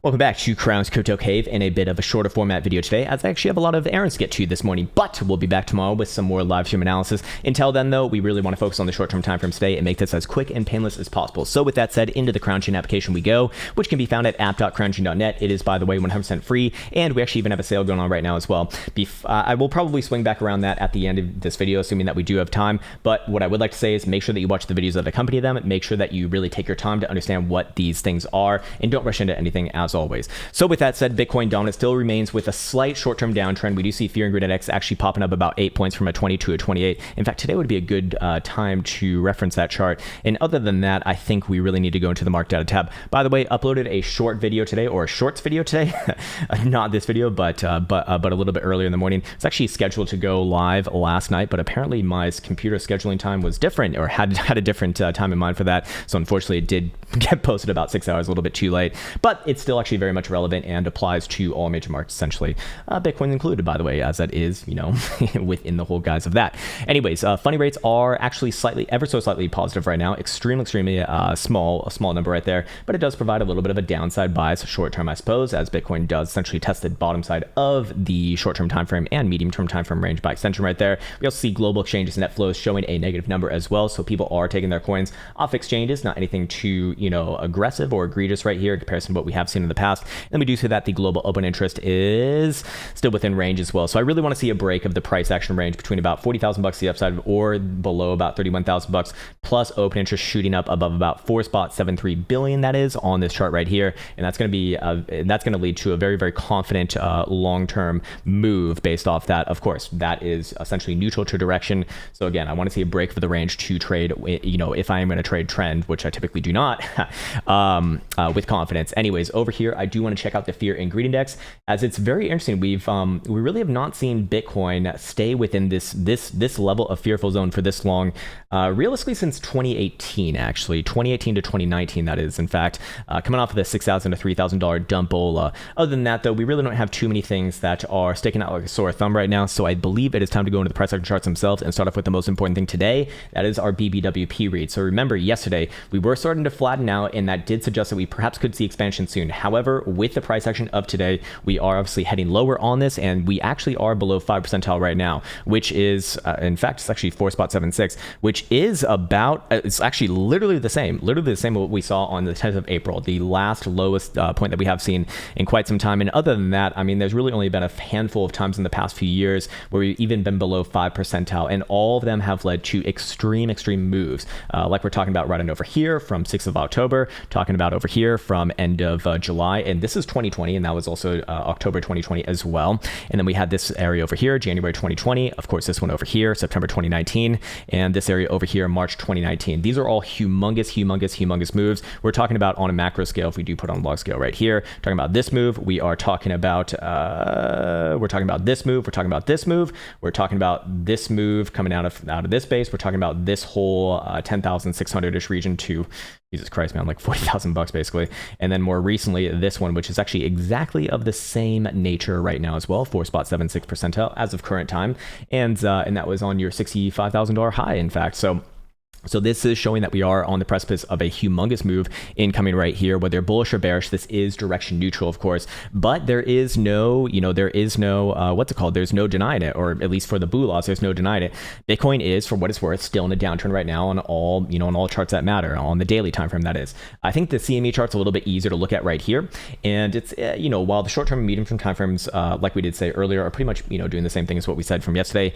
Welcome back to Krown's Crypto Cave in a bit of a shorter format video today, as I actually have a lot of errands to get to this morning, but we'll be back tomorrow with some more live stream analysis. Until then, though, we really want to focus on the short-term time frames today and make this as quick and painless as possible. So with that said, into the Krown Chain application we go, which can be found at app.krownchain.net. It is, by the way, 100% free, and we actually even have a sale going on right now as well. I will probably swing back around that at the end of this video, assuming that we do have time, but what I would like to say is make sure that you watch the videos that accompany them, make sure that you really take your time to understand what these things are, and don't rush into anything as always. So with that said, Bitcoin dominance still remains with a slight short-term downtrend. We do see fear and greed index actually popping up about 8 points from a 20 to a 28. In fact, today would be a good time to reference that chart. And other than that, I think we really need to go into the market data tab. By the way, uploaded a short video today, or a shorts video today. Not this video, but a little bit earlier in the morning. It's actually scheduled to go live last night, but apparently my computer scheduling time was different, or had a different time in mind for that. So unfortunately, it did get posted about 6 hours, a little bit too late, but it's still actually very much relevant and applies to all major markets, essentially, Bitcoin included, by the way, as that is, you know, within the whole guise of that. Anyways, funny rates are actually ever so slightly positive right now. Extremely small number right there, but it does provide a little bit of a downside bias short term, I suppose, as Bitcoin does essentially test the bottom side of the short term time frame and medium term time frame range by extension right there. We also see global exchanges net flows showing a negative number as well, so people are taking their coins off exchanges. Not anything too, you know, aggressive or egregious right here in comparison to what we have seen in the past. And we do see that the global open interest is still within range as well. So I really want to see a break of the price action range between about 40,000 bucks to the upside or below about 31,000 bucks, plus open interest shooting up above about 4.73 billion. That is on this chart right here, and that's going to be that's going to lead to a very, very confident long-term move based off that. Of course, that is essentially neutral to direction. So again, I want to see a break for the range to trade, you know, if I am going to trade trend, which I typically do not, with confidence. Anyways, over here, I do want to check out the fear and greed index, as it's very interesting. We really have not seen Bitcoin stay within this level of fearful zone for this long, realistically since 2018, actually 2018 to 2019. That is, in fact, coming off of the $6,000 to $3,000 dump bowl. Other than that, though, we really don't have too many things that are sticking out like a sore thumb right now. So I believe it is time to go into the price action charts themselves and start off with the most important thing today. That is our BBWP read. So remember, yesterday we were starting to flatten out, and that did suggest that we perhaps could see expansion soon. However, with the price action of today, we are obviously heading lower on this, and we actually are below 5 percentile right now, which is, in fact, it's actually 4.76, which is about, it's actually literally the same what we saw on the 10th of April, the last lowest point that we have seen in quite some time. And other than that, I mean, there's really only been a handful of times in the past few years where we've even been below 5 percentile, and all of them have led to extreme moves, like we're talking about right on over here from 6th of October, talking about over here from end of July, and this is 2020, and that was also October 2020 as well. And then we had this area over here, January 2020, of course this one over here, September 2019, and this area over here, March 2019. These are all humongous moves. We're talking about on a macro scale. If we do put on a log scale right here, talking about this move, we are talking about this move, we're talking about this move, we're talking about this move coming out of this base, we're talking about this whole 10,600-ish region to, Jesus Christ, man, like 40,000 bucks basically. And then more recently, this one, which is actually exactly of the same nature right now as well, 4.76 percentile as of current time. And that was on your $65,000 high, in fact. So this is showing that we are on the precipice of a humongous move incoming right here. Whether bullish or bearish, this is direction neutral, of course, but there is no, there's no denying it, or at least for the blue laws, there's no denying it. Bitcoin is, for what it's worth, still in a downtrend right now on all charts that matter, on the daily time frame, that is. I think the CME chart's a little bit easier to look at right here, and it's, while the short-term and medium-term time frames, like we did say earlier, are pretty much, doing the same thing as what we said from yesterday,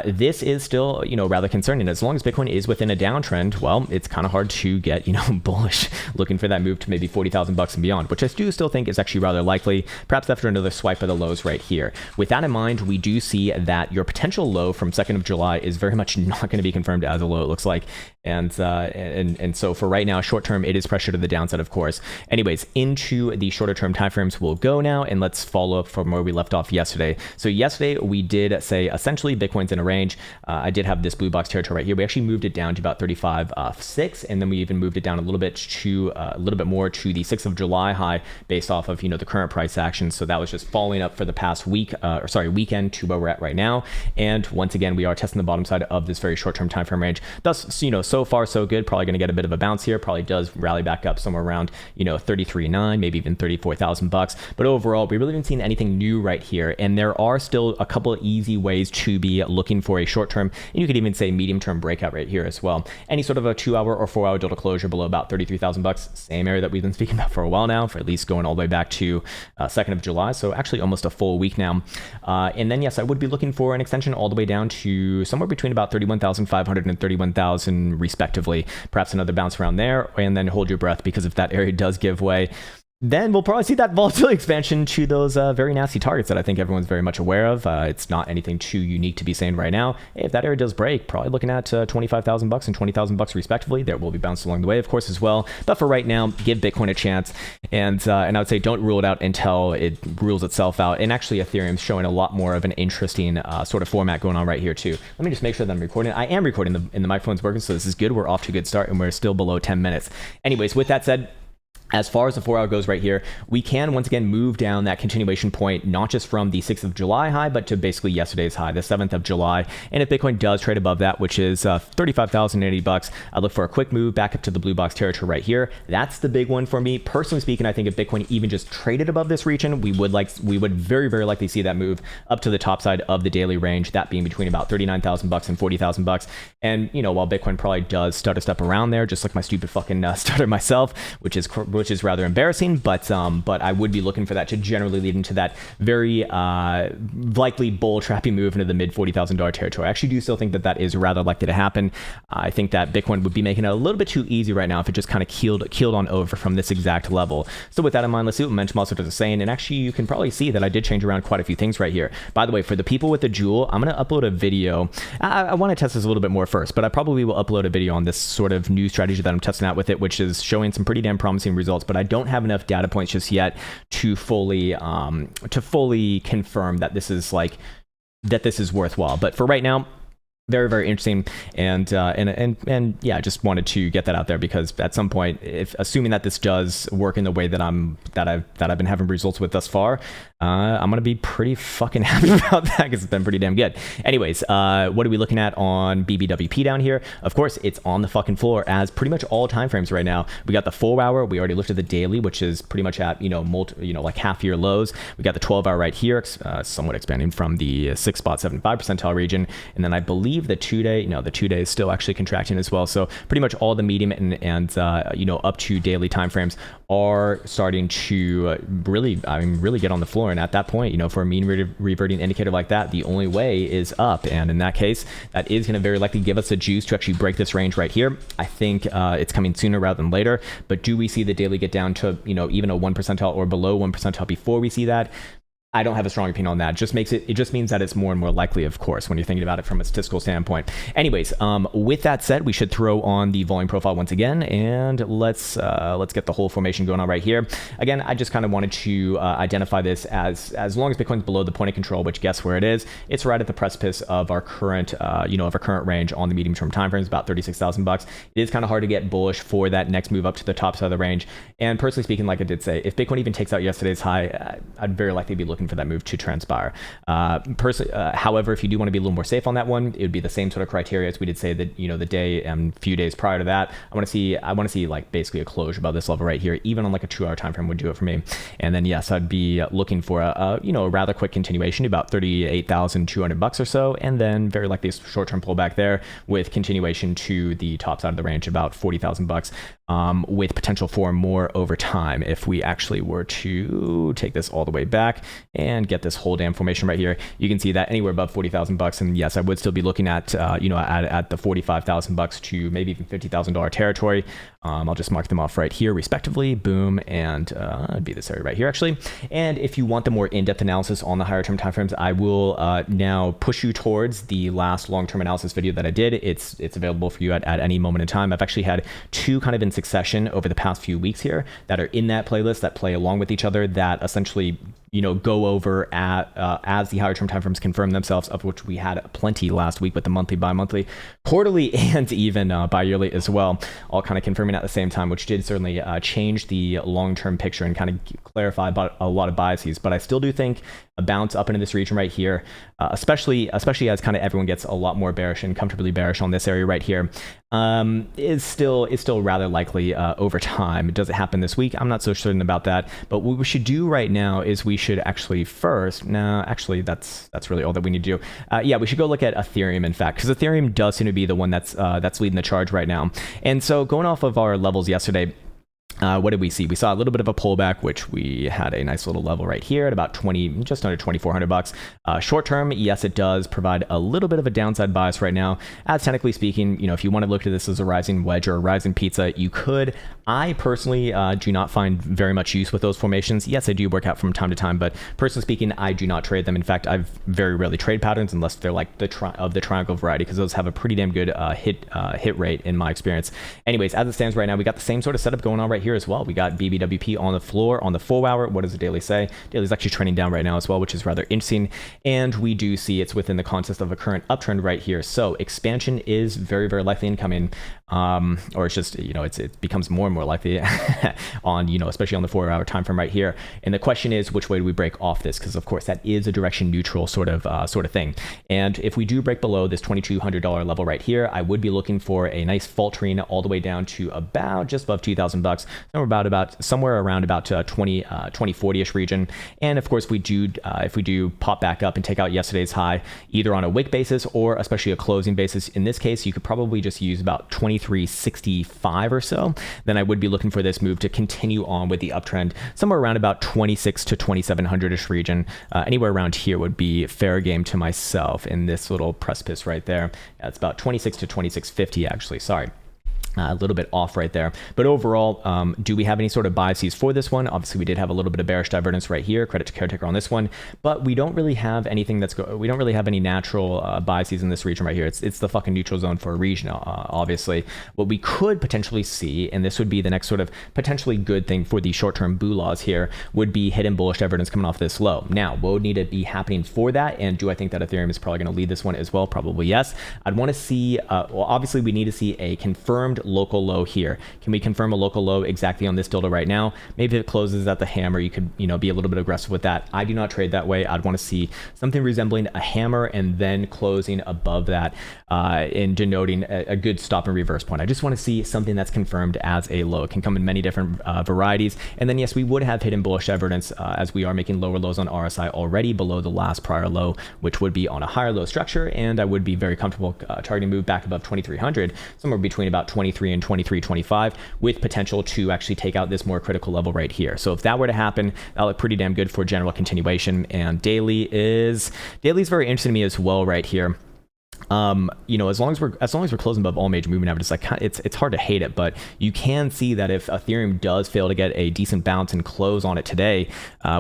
this is still, rather concerning. As long as Bitcoin is within a downtrend, well, it's kind of hard to get, bullish, looking for that move to maybe 40,000 bucks and beyond, which I do still think is actually rather likely, perhaps after another swipe of the lows right here. With that in mind, we do see that your potential low from 2nd of July is very much not going to be confirmed as a low, it looks like. And so for right now, short term, it is pressure to the downside, of course. Anyways, into the shorter term timeframes we'll go now, and let's follow up from where we left off yesterday. So yesterday we did say essentially Bitcoin's in a range. I did have this blue box territory right here. We actually moved it down to about 35.6, and then we even moved it down a little bit more to the 6th of July high based off of the current price action. So that was just following up for the past weekend to where we're at right now. And once again, we are testing the bottom side of this very short-term time frame range. Thus, so far so good. Probably going to get a bit of a bounce here. Probably does rally back up somewhere around 33.9, maybe even 34,000 bucks. But overall, we really haven't seen anything new right here. And there are still a couple of easy ways to be looking for a short-term, and you could even say medium-term breakout right here as well. Any sort of a 2-hour or 4-hour delta closure below about 33,000 bucks, same area that we've been speaking about for a while now, for at least going all the way back to 2nd of July. So actually almost a full week now. And then yes, I would be looking for an extension all the way down to somewhere between about 31,500 and 31,000 respectively. Perhaps another bounce around there, and then hold your breath, because if that area does give way, then we'll probably see that volatility expansion to those very nasty targets that I think everyone's very much aware of. It's not anything too unique to be saying right now. If that area does break, probably looking at 25,000 bucks and 20,000 bucks respectively. There will be bounces along the way, of course, as well. But for right now, give Bitcoin a chance, and I would say don't rule it out until it rules itself out. And actually, Ethereum's showing a lot more of an interesting sort of format going on right here too. Let me just make sure that I'm recording. I am recording, and the microphone's working, so this is good. We're off to a good start, and we're still below 10 minutes. Anyways, with that said, as far as the 4-hour goes right here, we can once again move down that continuation point, not just from the 6th of July high, but to basically yesterday's high, the 7th of July. And if Bitcoin does trade above that, which is 35,080 bucks, I look for a quick move back up to the blue box territory right here. That's the big one for me. Personally speaking, I think if Bitcoin even just traded above this region, we would very, very likely see that move up to the top side of the daily range, that being between about 39,000 bucks and 40,000 bucks. And while Bitcoin probably does stutter step around there, just like my stupid fucking stutter myself, which is rather embarrassing, but I would be looking for that to generally lead into that very likely bull trappy move into the mid $40,000 territory. I actually do still think that is rather likely to happen. I think that Bitcoin would be making it a little bit too easy right now if it just kind of keeled on over from this exact level. So with that in mind, let's see what Momentum also does saying. And actually, you can probably see that I did change around quite a few things right here. By the way, for the people with the Jewel, I'm going to upload a video. I want to test this a little bit more first, but I probably will upload a video on this sort of new strategy that I'm testing out with it, which is showing some pretty damn promising results. But I don't have enough data points just yet to fully confirm that this is worthwhile. But for right now, very, very interesting, and yeah, I just wanted to get that out there, because at some point, assuming that this does work in the way that I've been having results with thus far, I'm gonna be pretty fucking happy about that, because it's been pretty damn good. Anyways, what are we looking at on BBWP down here? Of course, it's on the fucking floor, as pretty much all time frames right now. We got the 4-hour, we already lifted the daily, which is pretty much at like half-year lows. We got the 12-hour right here, somewhat expanding from the 6.75 percentile region, and then I believe the 2-day, the 2-day is still actually contracting as well. So pretty much all the medium and up to daily timeframes are starting to really get on the floor. And at that point, for a mean reverting indicator like that, the only way is up. And in that case, that is going to very likely give us a juice to actually break this range right here. I think it's coming sooner rather than later. But do we see the daily get down to even a 1 percentile or below 1 percentile before we see that? I don't have a strong opinion on that. It just means that it's more and more likely, of course, when you're thinking about it from a statistical standpoint. Anyways, with that said, we should throw on the volume profile once again, and let's get the whole formation going on right here. Again, I just kind of wanted to identify this as long as Bitcoin's below the point of control, which guess where it is? It's right at the precipice of our current, range on the medium-term time frames, about 36,000 bucks. It is kind of hard to get bullish for that next move up to the top side of the range. And personally speaking, like I did say, if Bitcoin even takes out yesterday's high, I'd very likely be looking for that move to transpire. However, if you do want to be a little more safe on that one, it would be the same sort of criteria as we did say that the day and few days prior to that. I want to see like basically a closure above this level right here, even on like a 2-hour time frame would do it for me. And then yes, I'd be looking for a rather quick continuation to about 38,200 bucks or so, and then very likely a short-term pullback there with continuation to the top side of the range, about 40,000 bucks, with potential for more over time if we actually were to take this all the way back and get this whole damn formation right here. You can see that anywhere above 40,000 bucks, and yes, I would still be looking at at the 45,000 bucks to maybe even $50,000 territory. I'll just mark them off right here respectively, boom, and it'd be this area right here actually. And if you want the more in-depth analysis on the higher term timeframes, I will now push you towards the last long-term analysis video that I did. It's available for you at any moment in time. I've actually had 2 kind of in succession over the past few weeks here that are in that playlist that play along with each other, that essentially go over as the higher term timeframes confirm themselves, of which we had plenty last week with the monthly, bi-monthly, quarterly, and even bi-yearly as well, all kind of confirming at the same time, which did certainly change the long-term picture and kind of clarify about a lot of biases. But I still do think a bounce up into this region right here, especially as kind of everyone gets a lot more bearish and comfortably bearish on this area right here, is still rather likely over time. Does it happen this week? I'm not so certain about that. But what we should do right now is we should actually first, that's really all that we need to do. Yeah, we should go look at Ethereum, in fact, because Ethereum does seem to be the one that's leading the charge right now. And so going off of our levels yesterday, what did we see? We saw a little bit of a pullback, which we had a nice little level right here at about just under $2,400. Short term, yes, it does provide a little bit of a downside bias right now. As technically speaking, if you want to look at this as a rising wedge or a rising pizza, you could. I personally do not find very much use with those formations. Yes, I do work out from time to time, but personally speaking, I do not trade them. In fact, I very rarely trade patterns unless they're like the triangle variety, because those have a pretty damn good hit rate in my experience. Anyways, as it stands right now, we got the same sort of setup going on right here as well. We got BBWP on the floor on the 4 hour. What does the daily say? Daily's actually trending down right now as well, which is rather interesting. And we do see it's within the context of a current uptrend right here. So expansion is very, very likely incoming. Or it's just, it becomes more and more likely on, especially on the 4 hour time frame right here. And the question is, which way do we break off this? Because of course that is a direction neutral sort of thing. And if we do break below this $2,200 level right here, I would be looking for a nice faltering all the way down to about just above $2,000, somewhere around about 2040-ish region. And of course, if we do pop back up and take out yesterday's high, either on a wick basis or especially a closing basis, in this case, you could probably just use about 2365 or so. Then I would be looking for this move to continue on with the uptrend somewhere around about 26 to 2700-ish region. Anywhere around here would be fair game to myself in this little precipice right there. Yeah, it's about 26 to 2650 actually, sorry. A little bit off right there. But overall, do we have any sort of biases for this one? Obviously, we did have a little bit of bearish divergence right here. Credit to Caretaker on this one. But we don't really have anything we don't really have any natural biases in this region right here. It's the fucking neutral zone for a region, obviously. What we could potentially see, and this would be the next sort of potentially good thing for the short-term boo laws here, would be hidden bullish divergence coming off this low. Now, what would need to be happening for that? And do I think that Ethereum is probably going to lead this one as well? Probably yes. I'd want to see, obviously, we need to see a confirmed local low here. Can we confirm a local low exactly on this delta right now? Maybe if it closes at the hammer, you could, be a little bit aggressive with that. I do not trade that way. I'd want to see something resembling a hammer and then closing above that in denoting a good stop and reverse point. I just want to see something that's confirmed as a low. It can come in many different varieties. And then yes, we would have hidden bullish evidence as we are making lower lows on RSI already below the last prior low, which would be on a higher low structure. And I would be very comfortable targeting move back above 2300, somewhere between about 23 and 23.25, with potential to actually take out this more critical level right here. So if that were to happen, that'll look pretty damn good for general continuation. And daily is very interesting to me as well right here. As long as we're closing above all major moving averages, it's hard to hate it, but you can see that if Ethereum does fail to get a decent bounce and close on it today,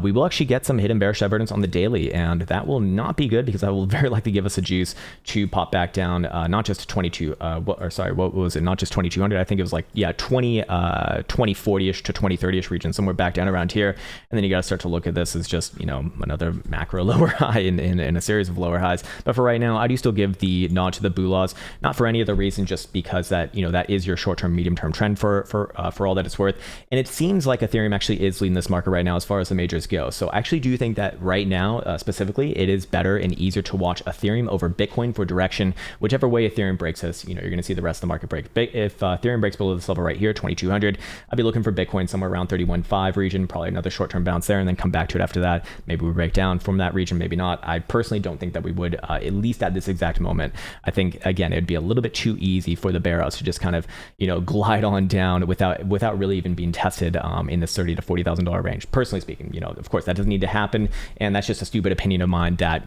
we will actually get some hidden bearish evidence on the daily, and that will not be good because that will very likely give us a juice to pop back down, not just to 22, what was it? Not just 2200. I think it was 2040-ish to 2030-ish region, somewhere back down around here. And then you got to start to look at this as just, another macro lower high in a series of lower highs. But for right now, I do still give the nod to the boo laws, not for any other reason, just because that that is your short-term, medium-term trend for all that it's worth. And it seems like Ethereum actually is leading this market right now as far as the majors go. So I actually do think that right now, specifically, it is better and easier to watch Ethereum over Bitcoin for direction. Whichever way Ethereum breaks us, you're going to see the rest of the market break. If Ethereum breaks below this level right here, 2200, I'd be looking for Bitcoin somewhere around 31.5 region, probably another short-term bounce there, and then come back to it after that. Maybe we break down from that region, maybe not. I personally don't think that we would, at least at this exact moment. I think, again, it'd be a little bit too easy for the bear outs to just kind of, glide on down without really even being tested in this $30,000 to $40,000 range. Personally speaking, of course, that doesn't need to happen, and that's just a stupid opinion of mine that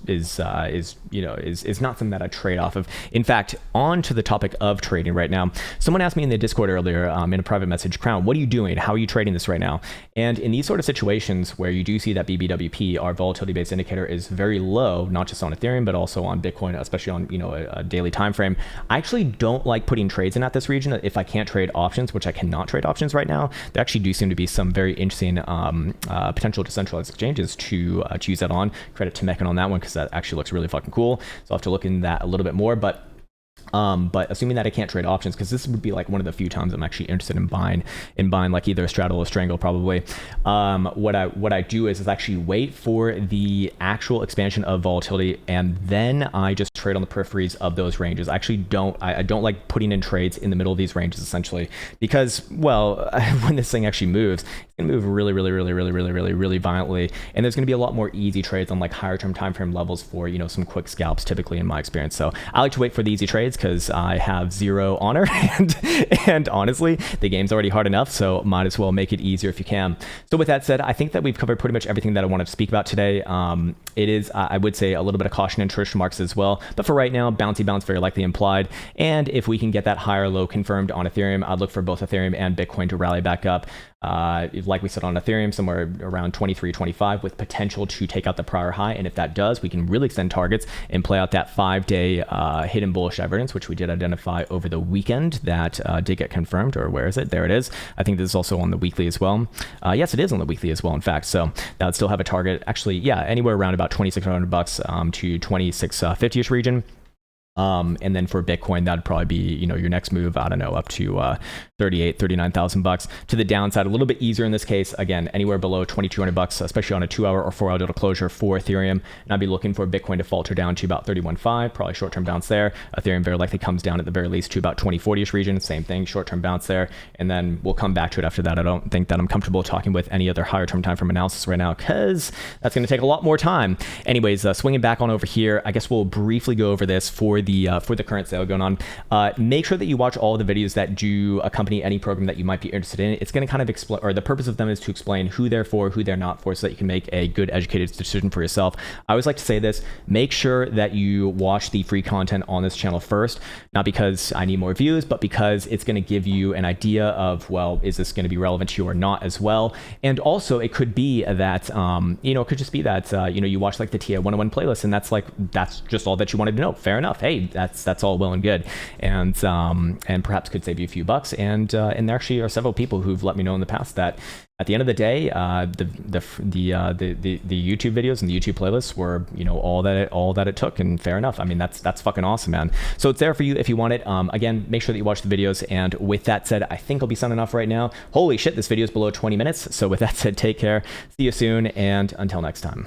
is not something that I trade off of. In fact, on to the topic of trading right now, someone asked me in the Discord earlier in a private message, Krown, what are you doing? How are you trading this right now? And in these sort of situations where you do see that BBWP, our volatility-based indicator, is very low, not just on Ethereum but also on Bitcoin especially on, you know, a daily time frame. I actually don't like putting trades in at this region if I can't trade options, which I cannot trade options right now. There actually do seem to be some very interesting potential decentralized exchanges to use that on. Credit to Meccan on that one, because that actually looks really fucking cool. So I'll have to look into that a little bit more. But assuming that I can't trade options, because this would be like one of the few times I'm actually interested in buying like either a straddle or strangle probably. What I do is actually wait for the actual expansion of volatility, and then I just trade on the peripheries of those ranges. I actually don't like putting in trades in the middle of these ranges, essentially, because, well, when this thing actually moves, it's gonna move really violently, and there's gonna be a lot more easy trades on like higher term time frame levels for, you know, some quick scalps, typically, in my experience. So I like to wait for the easy trades because I have zero honor, and honestly, the game's already hard enough, so might as well make it easier if you can. So with that said, I think that we've covered pretty much everything that I wanted to speak about today. It is, I would say, a little bit of caution and traditional marks as well, but for right now, bouncy bounce very likely implied, and if we can get that higher low confirmed on Ethereum, I'd look for both Ethereum and Bitcoin to rally back up. Like we said on Ethereum, somewhere around 23.25 with potential to take out the prior high, and if that does, we can really extend targets and play out that 5-day hidden bullish divergence, which we did identify over the weekend. That did get confirmed, or where is it? There it is. I think this is also on the weekly as well. Yes, it is on the weekly as well, in fact. So that would still have a target, actually, yeah, anywhere around about $2,600 to 2650-ish region. And then for Bitcoin, that'd probably be, you know, your next move, I don't know, up to 39,000 bucks to the downside. A little bit easier in this case, again, anywhere below 2,200 bucks, especially on a 2-hour or 4-hour total closure for Ethereum. And I'd be looking for Bitcoin to falter down to about 31.5, probably short-term bounce there. Ethereum very likely comes down at the very least to about 2040-ish region, same thing, short-term bounce there. And then we'll come back to it after that. I don't think that I'm comfortable talking with any other higher term time frame analysis right now, because that's going to take a lot more time. Anyways, swinging back on over here, I guess we'll briefly go over this for the current sale going on. Make sure that you watch all the videos that do accompany any program that you might be interested in. It's going to kind of explain, or the purpose of them is to explain who they're for, who they're not for, so that you can make a good educated decision for yourself. I always like to say this: make sure that you watch the free content on this channel first, not because I need more views, but because it's going to give you an idea of, well, is this going to be relevant to you or not as well. And also it could be that, you know, it could just be that, you know, you watch like the TA 101 playlist, and that's just all that you wanted to know. Fair enough. Hey, that's all well and good, and perhaps could save you a few bucks. And there actually are several people who've let me know in the past that at the end of the day, the YouTube videos and the YouTube playlists were, you know, all that it took. And fair enough. I mean, that's fucking awesome, man. So it's there for you if you want it. Again, make sure that you watch the videos. And with that said, I think I'll be signing off right now. Holy shit, this video is below 20 minutes. So with that said, take care. See you soon, and until next time.